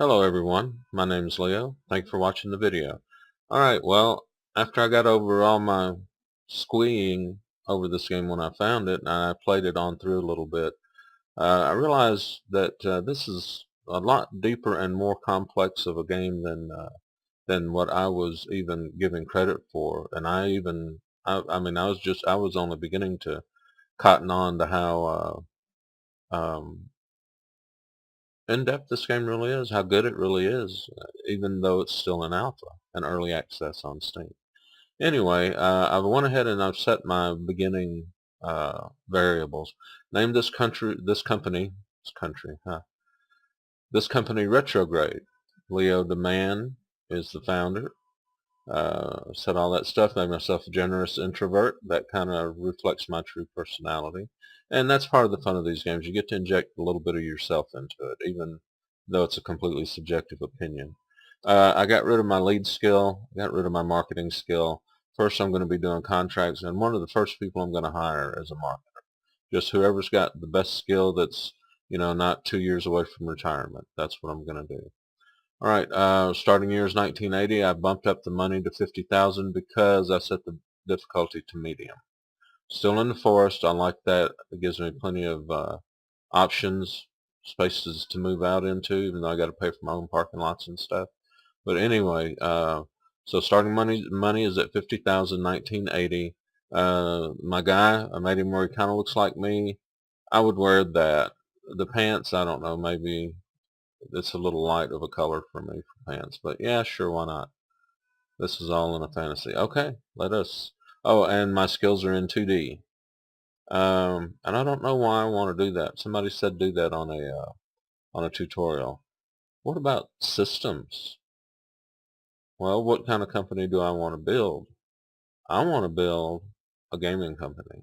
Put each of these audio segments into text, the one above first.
Hello everyone, my name is Leo. Thanks for watching the video. Alright, well, after I got over all my squeeing over this game when I found it, and I played it on through a little bit, I realized that this is a lot deeper and more complex of a game than what I was even giving credit for. And I was only beginning to cotton on to how in-depth this game really is, how good it really is, even though it's still in alpha and early access on Steam. Anyway, I've went ahead and I've set my beginning variables. Name this company Retrograde. Leo the man is the founder. Said all that stuff, made myself a generous introvert. That kind of reflects my true personality. And that's part of the fun of these games. You get to inject a little bit of yourself into it, even though it's a completely subjective opinion. I got rid of my lead skill, got rid of my marketing skill. First, I'm going to be doing contracts, and one of the first people I'm going to hire is a marketer. Just whoever's got the best skill that's, not 2 years away from retirement. That's what I'm going to do. All right, starting year is 1980. I bumped up the money to 50,000 because I set the difficulty to medium. Still in the forest. I like that. It gives me plenty of options, spaces to move out into, even though I got to pay for my own parking lots and stuff. But anyway, so starting money is at 50,000, 1980. My guy, I made him where he kind of looks like me. I would wear that. The pants, I don't know, maybe it's a little light of a color for me for pants, but yeah, sure, why not? This is all in a fantasy. Okay, let us. Oh, and my skills are in 2D. And I don't know why I want to do that. Somebody said do that on a tutorial. What about systems? Well, what kind of company do I want to build? I want to build a gaming company.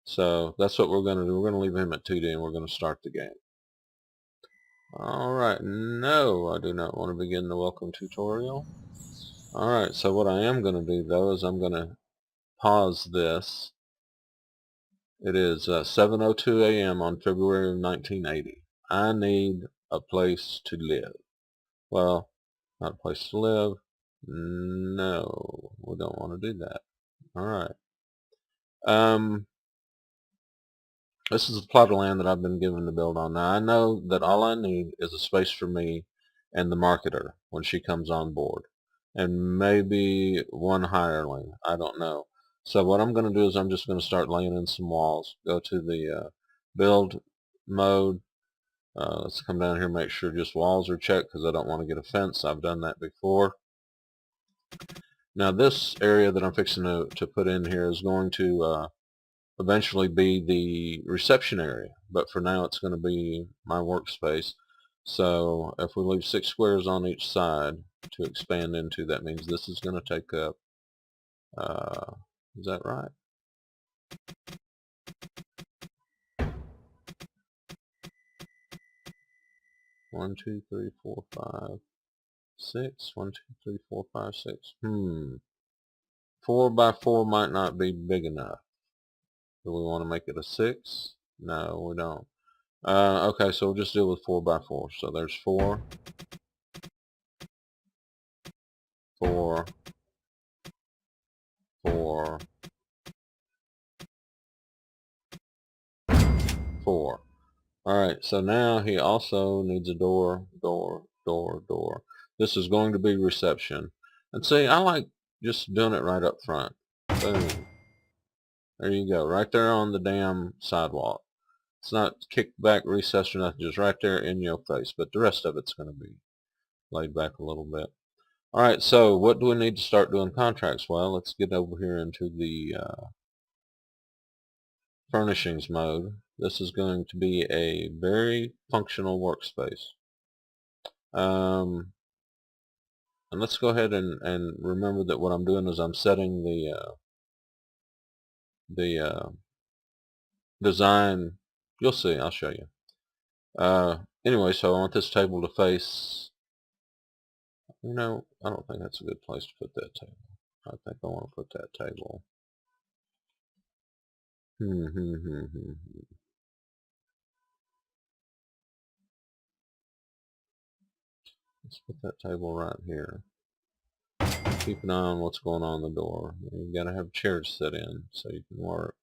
So that's what we're going to do. We're going to leave him at 2D and we're going to start the game. Alright, no, I do not want to begin the welcome tutorial. Alright, so what I am going to do though is I'm going to pause this. It is 7:02 a.m. on February of 1980. I need a place to live. Well, not a place to live. No, we don't want to do that. Alright. This is the plot of land that I've been given to build on. Now I know that all I need is a space for me and the marketer when she comes on board. And maybe one hireling. I don't know. So what I'm going to do is I'm just going to start laying in some walls. Go to the build mode. Let's come down here and make sure just walls are checked because I don't want to get a fence. I've done that before. Now this area that I'm fixing to put in here is going to eventually be the reception area, but for now it's going to be my workspace. So if we leave 6 squares on each side to expand into, that means this is going to take up, is that right? One, two, three, four, five, six. 1, 2, 3, 4, 5, 6. 4 by 4 might not be big enough. Do we want to make it a 6? No, we don't. Okay, so we'll just deal with 4 by 4. So there's 4, 4, 4, 4. Alright, so now he also needs a door, door, door, door. This is going to be reception. And see, I like just doing it right up front. Boom. There you go, right there on the damn sidewalk. It's not kicked back, recessed or nothing, just right there in your face. But the rest of it's going to be laid back a little bit. Alright, so what do we need to start doing contracts? Well, let's get over here into the furnishings mode. This is going to be a very functional workspace. And let's go ahead and remember that what I'm doing is I'm setting the design. You'll see, I'll show you. Anyway, so I want this table to face, I don't think that's a good place to put that table. I think I want to put that table. Let's put that table right here. Keep an eye on what's going on the door. You gotta have a chair to sit in so you can work.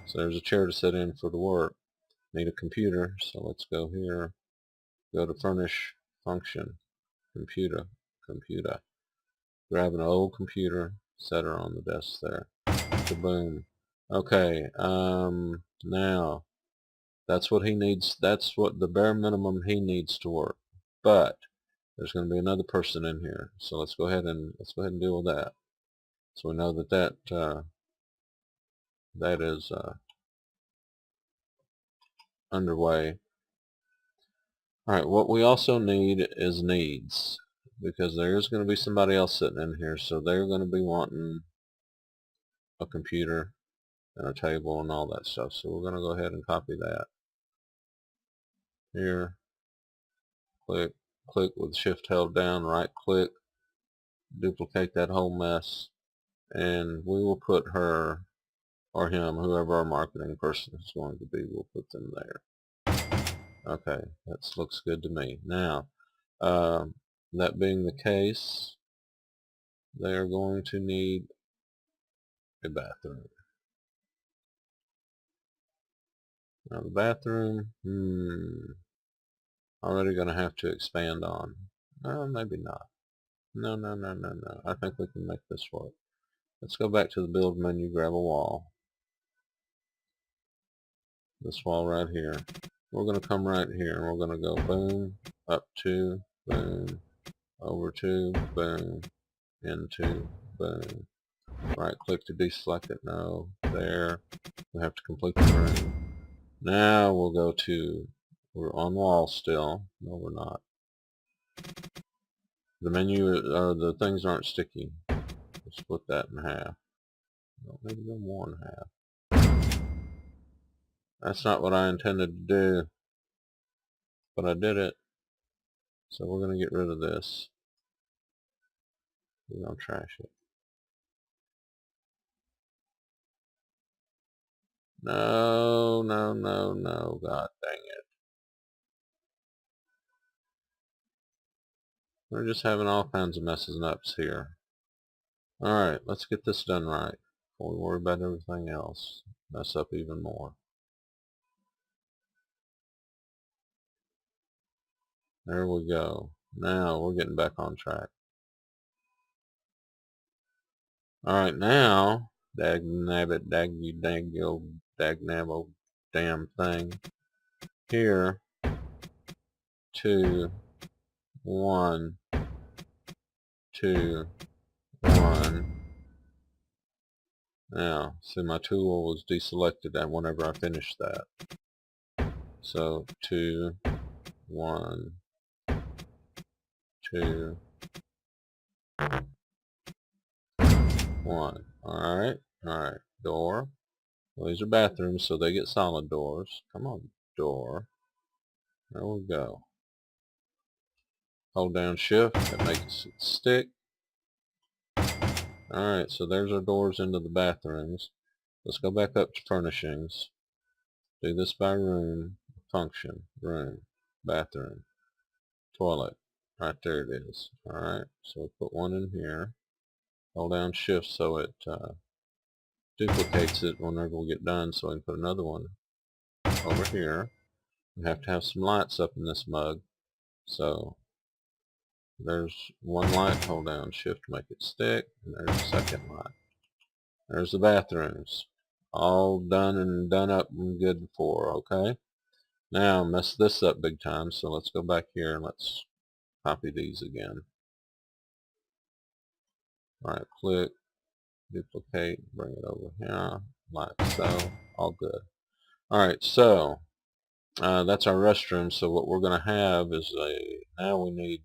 So there's a chair to sit in for the work. Need a computer, so let's go here. Go to furnish function, computer. Grab an old computer, set her on the desk there. Boom. Okay, now that's what he needs. That's what the bare minimum he needs to work. But there's going to be another person in here, so let's go ahead and deal with that. So we know that that is underway. All right, what we also need is needs, because there is going to be somebody else sitting in here, so they're going to be wanting a computer and a table and all that stuff. So we're going to go ahead and copy that here. Click with shift held down, right click, duplicate that whole mess, and we will put her or him, whoever our marketing person is going to be, we'll put them there. Okay, that looks good to me. Now, that being the case, they are going to need a bathroom. Now the bathroom, already going to have to expand on. No, maybe not. No. I think we can make this work. Let's go back to the build menu, grab a wall. This wall right here. We're going to come right here and we're going to go boom, up to, boom, over to, boom, into, boom. Right click to deselect it. No, there. We have to complete the room. Now we'll go to, we're on wall still. No, we're not. The menu, the things aren't sticky. We'll split that in half. No, maybe go more in half. That's not what I intended to do, but I did it. So we're going to get rid of this. We're going to trash it. No, God dang it. We're just having all kinds of messes and ups here. Alright, let's get this done right before we worry about everything else. Mess up even more. There we go. Now we're getting back on track. Alright, now, dag-nabbit, dag-you-dag-yo, dag-nabbo, damn thing. Here, 2, 1, 2, 1. Now, see my tool was deselected whenever I finished that. So 2, 1, 2, 1. Alright, door. Well, these are bathrooms, so they get solid doors. Come on, door. There we go. Hold down shift, that makes it stick. Alright, so there's our doors into the bathrooms. Let's go back up to furnishings. Do this by room, function, room, bathroom, toilet. Right there it is. Alright, so we'll put one in here. Hold down shift so it duplicates it whenever we get done, so we can put another one over here. We have to have some lights up in this mug. So there's one light, hold down shift to make it stick, and there's the second light. There's the bathrooms. All done and done up and good for, okay? Now mess this up big time, so let's go back here and let's copy these again. Right click, duplicate, bring it over here, like so, all good. Alright, so that's our restroom. So what we're going to have is now we need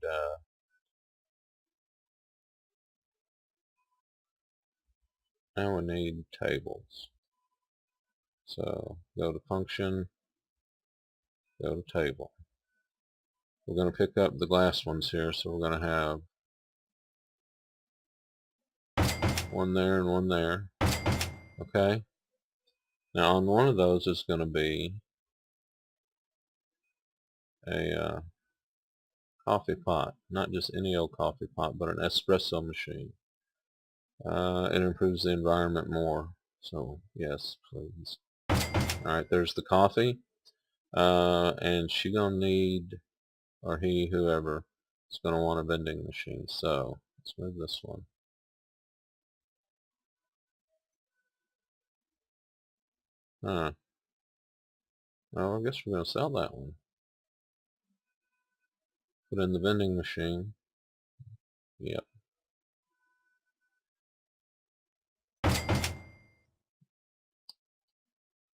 tables. So go to function, go to table. We're going to pick up the glass ones here, so we're going to have one there and one there. Okay. Now on one of those is going to be a Coffee pot. Not just any old coffee pot, but an espresso machine. It improves the environment more. So, yes, please. Alright, there's the coffee. And she gonna need, or he, whoever, is gonna want a vending machine. So, let's move this one. Huh. Oh, I guess we're gonna sell that one. Put in the vending machine. Yep.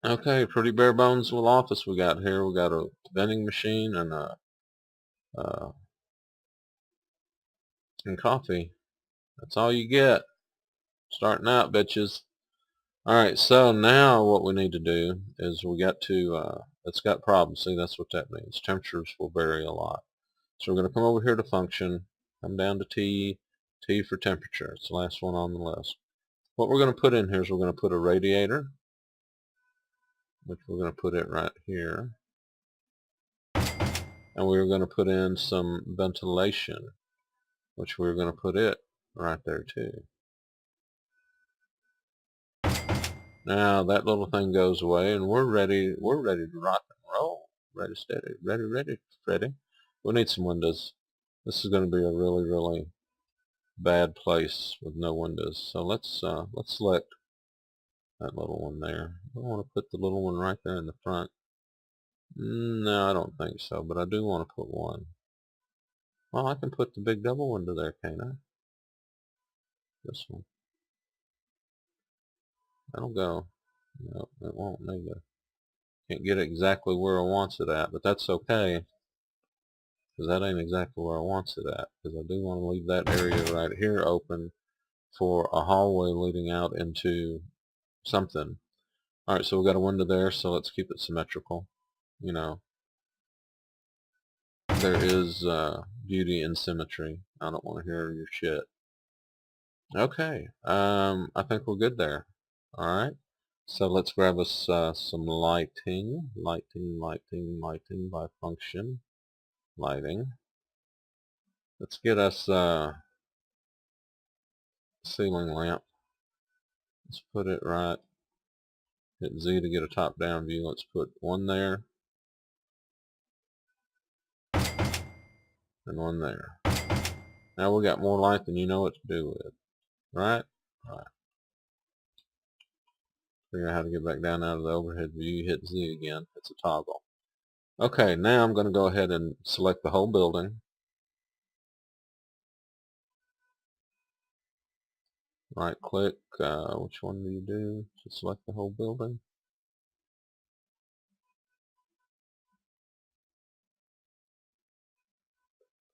Okay, pretty bare bones little office we got here. We got a vending machine and uh, and coffee. That's all you get. Starting out, bitches. Alright, so now what we need to do is we got to, it's got problems. See, that's what that means. Temperatures will vary a lot. So we're going to come over here to function, come down to T, T for temperature. It's the last one on the list. What we're going to put in here is we're going to put a radiator, which we're going to put it right here. And we're going to put in some ventilation, which we're going to put it right there too. Now that little thing goes away and we're ready to rock and roll. Ready, steady, ready, Freddy. We need some windows. This is going to be a really bad place with no windows. So let's select that little one there. I want to put the little one right there in the front. No, I don't think so, but I do want to put one. Well, I can put the big double window there, can't I? This one. That'll go. No, it won't neither. Can't get it exactly where I wants it at, but that's okay, because that ain't exactly where I wants it at, because I do want to leave that area right here open for a hallway leading out into something. Alright, so we've got a window there, so let's keep it symmetrical. You know, there is beauty in symmetry. I don't want to hear your shit. Okay, I think we're good there. Alright, so let's grab us some lighting by function. Lighting. Let's get us ceiling lamp. Let's put it right. Hit Z to get a top-down view. Let's put one there and one there. Now we got more light than you know what to do with, right? Right. Figure out how to get back down out of the overhead view. Hit Z again. It's a toggle. Okay, now I'm going to go ahead and select the whole building. Right click. Which one do you do to select the whole building?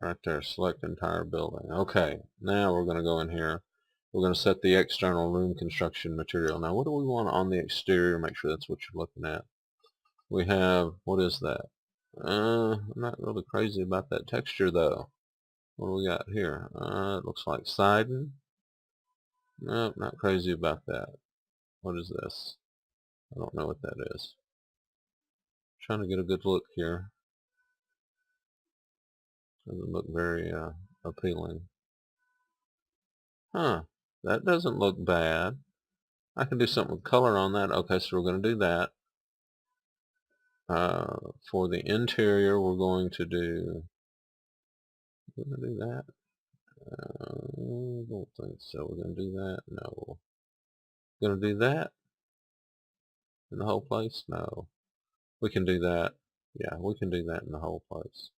Right there, select entire building. Okay, now we're going to go in here. We're going to set the external room construction material. Now what do we want on the exterior? Make sure that's what you're looking at. We have, what is that? I'm not really crazy about that texture though. What do we got here? It looks like siding. Nope, not crazy about that. What is this? I don't know what that is. Trying to get a good look here. Doesn't look very appealing. Huh, that doesn't look bad. I can do something with color on that. Okay, so we're going to do that. For the interior, we're going to do that. I don't think so. We're going to do that. No. Going to do that in the whole place? No. We can do that. Yeah, we can do that in the whole place.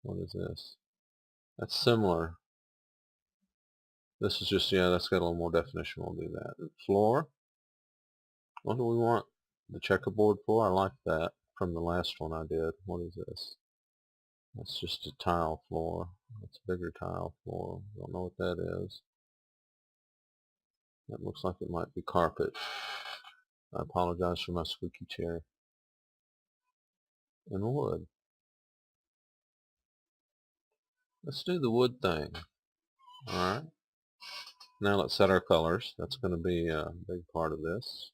What is this? That's similar. This is just, yeah, that's got a little more definition. We'll do that. Floor. What do we want the checkerboard for? I like that from the last one I did. What is this? That's just a tile floor. That's a bigger tile floor. Don't know what that is. That looks like it might be carpet. I apologize for my squeaky chair. And wood. Let's do the wood thing. Alright. Now let's set our colors. That's going to be a big part of this.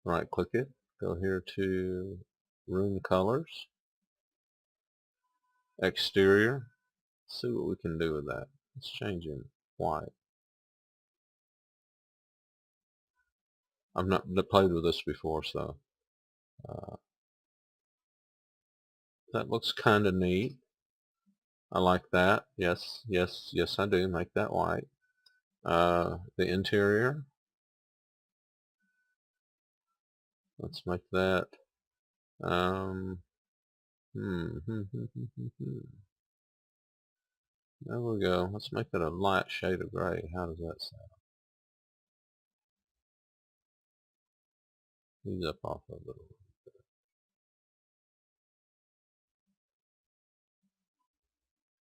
Right click it. Go here to room colors. Exterior. Let's see what we can do with that. Let's change in white. I've not played with this before, so that looks kind of neat. I like that. Yes, yes, yes, I do. Make that white. The interior. Let's make that. There we go. Let's make it a light shade of gray. How does that sound? Ease up off of it.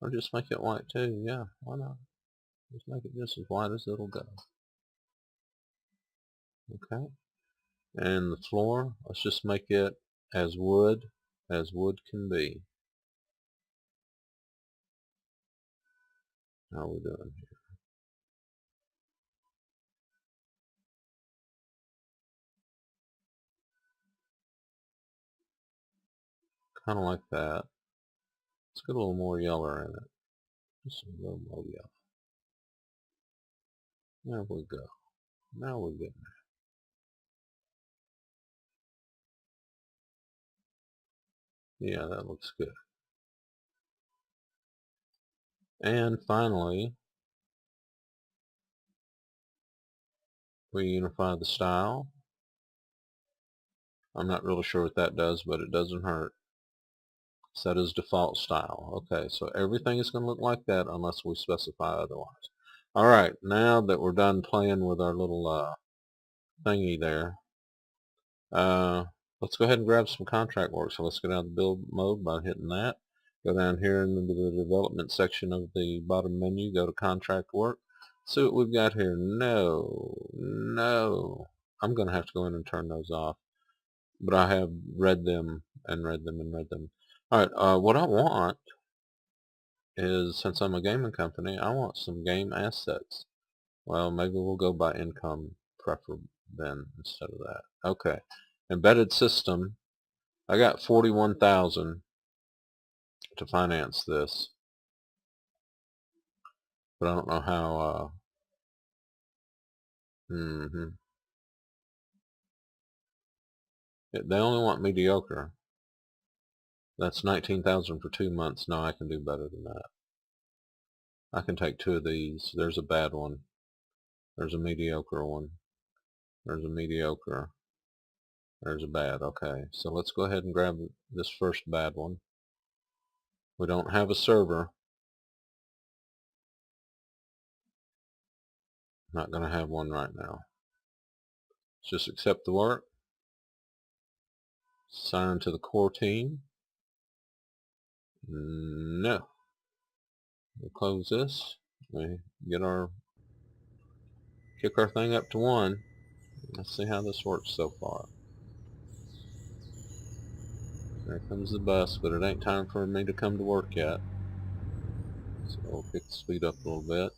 Or just make it white too. Yeah, why not? Just make it just as white as it'll go. Okay. And the floor, let's just make it as wood can be. How are we doing here? Kind of like that. Let's get a little more yellow in it. Just a little more yellow. There we go. Now we're getting there. Yeah, that looks good. And finally, we unify the style. I'm not really sure what that does, but it doesn't hurt. Set as default style. Okay, so everything is going to look like that unless we specify otherwise. Alright, now that we're done playing with our little thingy there, let's go ahead and grab some contract work. So let's get out of the build mode by hitting that. Go down here into the development section of the bottom menu, go to contract work. See what we've got here. No. I'm going to have to go in and turn those off. But I have read them and read them and read them. Alright, what I want is, since I'm a gaming company, I want some game assets. Well, maybe we'll go by income preferable then instead of that. Okay, embedded system. I got 41,000 to finance this, but I don't know how. They only want mediocre. That's 19,000 for 2 months. No, I can do better than that. I can take 2 of these. There's a bad one. There's a mediocre one. There's a mediocre. There's a bad. Okay, so let's go ahead and grab this first bad one. We don't have a server. Not going to have one right now. Let's just accept the work. Sign to the core team. No. We'll close this. We get kick our thing up to 1. Let's see how this works so far. There comes the bus, but it ain't time for me to come to work yet. So we'll pick the speed up a little bit.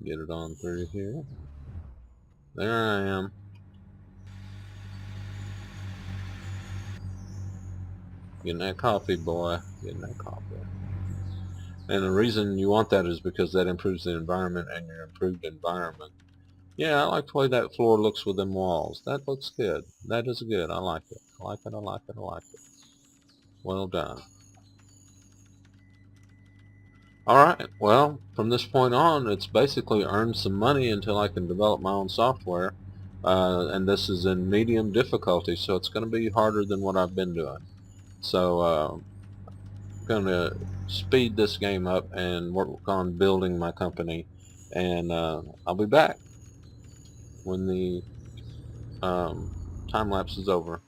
Get it on through here. There I am. Getting that coffee, boy. Getting that coffee. And the reason you want that is because that improves the environment and your improved environment. Yeah, I like the way that floor looks with them walls. That looks good. That is good. I like it. I like it. I like it. I like it. Well done. Alright, well, from this point on, it's basically earned some money until I can develop my own software. And this is in medium difficulty, so it's going to be harder than what I've been doing. So, I'm going to speed this game up and work on building my company. And I'll be back when the time lapse is over.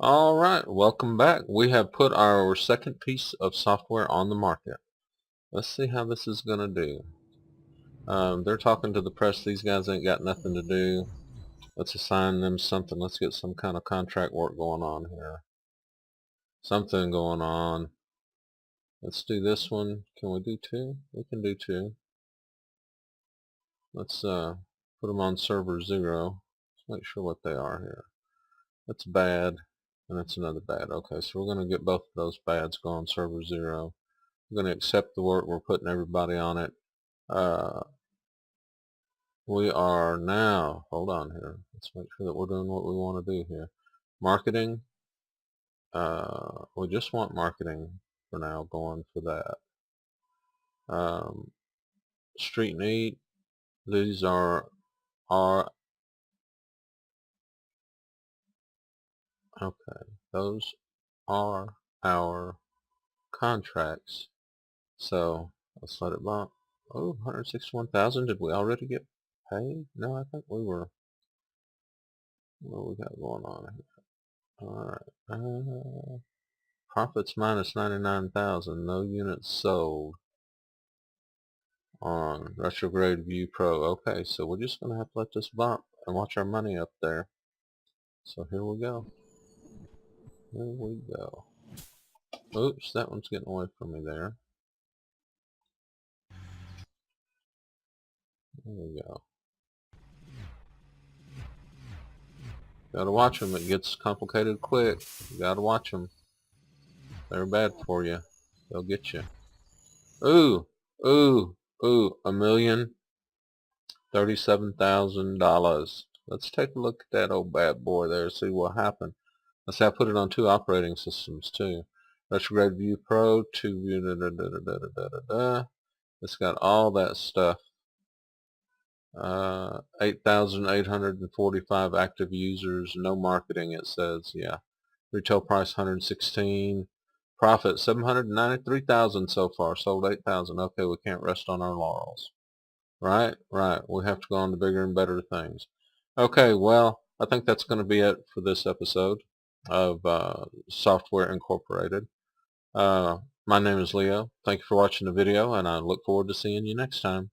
Alright, welcome back. We have put our second piece of software on the market. Let's see how this is going to do. They're talking to the press. These guys ain't got nothing to do. Let's assign them something. Let's get some kind of contract work going on here. Something going on. Let's do this one. Can we do two? We can do two. Let's put them on server 0. Let's make sure what they are here. That's bad, and that's another bad. Okay, so we're going to get both of those bads going on server 0. We're going to accept the work. We're putting everybody on it. We are now, hold on here. Let's make sure that we're doing what we want to do here. Marketing. We just want marketing for now, going for that. Street need. These are our, okay, those are our contracts. So let's let it bump. Oh, 161,000. Did we already get paid? No, I think we were. What we got going on here? Alright. Profits minus 99,000. No units sold on Retrograde View Pro. Okay, so we're just going to have to let this bump and watch our money up there. So here we go. Here we go. Oops, that one's getting away from me there. There we go. Gotta watch them. It gets complicated quick. You gotta watch them. They're bad for you. They'll get you. Ooh, ooh, ooh. $1,037,000. Let's take a look at that old bad boy there. See what happened. Let's say I put it on 2 operating systems too. Retrograde View Pro, 2 View, It's got all that stuff. 8,845 active users. No marketing, it says. Yeah. Retail price 116. Profit 793,000 so far. Sold 8,000. Okay, we can't rest on our laurels. Right? Right. We have to go on to bigger and better things. Okay, well, I think that's going to be it for this episode of Software Incorporated. My name is Leo. Thank you for watching the video, and I look forward to seeing you next time.